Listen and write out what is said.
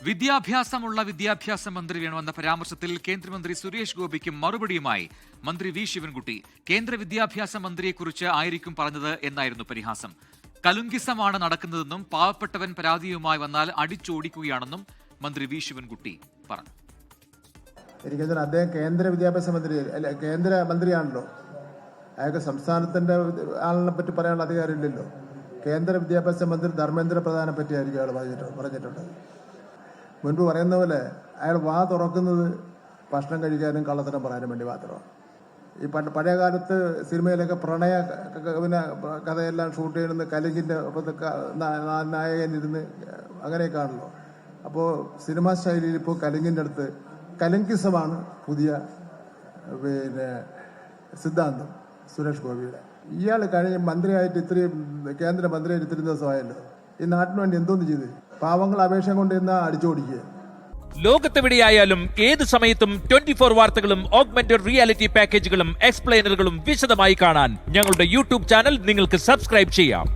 വിദ്യാഭ്യാസമുള്ള വിദ്യാഭ്യാസ മന്ത്രി വേണമെന്ന പരാമർശത്തിൽ കേന്ദ്രമന്ത്രി സുരേഷ് ഗോപിക്കും മറുപടിയുമായി മന്ത്രി വി ശിവൻകുട്ടി. കേന്ദ്ര വിദ്യാഭ്യാസ മന്ത്രിയെക്കുറിച്ച് ആയിരിക്കും പറഞ്ഞത് എന്നായിരുന്നു പരിഹാസം. കലുങ്കിസമാണ് നടക്കുന്നതെന്നും പാവപ്പെട്ടവൻ പരാതിയുമായി വന്നാൽ അടിച്ചോടിക്കുകയാണെന്നും മന്ത്രി വി ശിവൻകുട്ടി പറഞ്ഞു. എനിക്കതിന് അദ്ദേഹം കേന്ദ്ര വിദ്യാഭ്യാസ മന്ത്രി അല്ല, കേന്ദ്ര മന്ത്രിയാണല്ലോ. അയാൾക്ക് സംസ്ഥാനത്തിന്റെ ആളിനെ പറ്റി പറയാനുള്ള അധികാരമില്ലല്ലോ. കേന്ദ്ര വിദ്യാഭ്യാസ മന്ത്രി ധർമ്മേന്ദ്ര പ്രധാനെ പറ്റിയായിരിക്കും അയാൾ പറഞ്ഞിട്ടുണ്ട്. മുൻപ് പറയുന്ന പോലെ അയാൾ വാ തുറക്കുന്നത് ഭക്ഷണം കഴിക്കാനും കള്ളത്തരം പറയാനും വേണ്ടി മാത്രമാണ്. ഈ പഴയ കാലത്ത് സിനിമയിലൊക്കെ പ്രണയ പിന്നെ കഥയെല്ലാം ഷൂട്ട് ചെയ്യുന്നത് കലിങ്കിൻ്റെ നായകൻ ഇരുന്ന് അങ്ങനെയൊക്കെയാണല്ലോ. അപ്പോൾ സിനിമാ ശൈലിയിൽ ഇപ്പോൾ കലിങ്കിൻ്റെ അടുത്ത് കലിങ്കിസമാണ് പുതിയ പിന്നെ സിദ്ധാന്തം സുരേഷ് ഗോപിയുടെ. ഇയാൾ കഴിഞ്ഞ മന്ത്രിയായിട്ട് ഇത്രയും കേന്ദ്ര മന്ത്രിയായിട്ട് ഇത്രയും ദിവസമായല്ലോ. ഈ നാട്ടിന് വേണ്ടി എന്തോന്ന് ചെയ്ത് പാവങ്ങൾ അപേക്ഷ കൊണ്ടിരുന്ന അടിച്ചോടിക്കുക. ലോകത്തെവിടെയായാലും ഏത് സമയത്തും 24 വാർത്തകളും ഓഗ്മെന്റഡ് റിയാലിറ്റി പാക്കേജുകളും എക്സ്പ്ലെയിനറുകളും വിശദമായി കാണാൻ ഞങ്ങളുടെ യൂട്യൂബ് ചാനൽ നിങ്ങൾക്ക് സബ്സ്ക്രൈബ് ചെയ്യാം.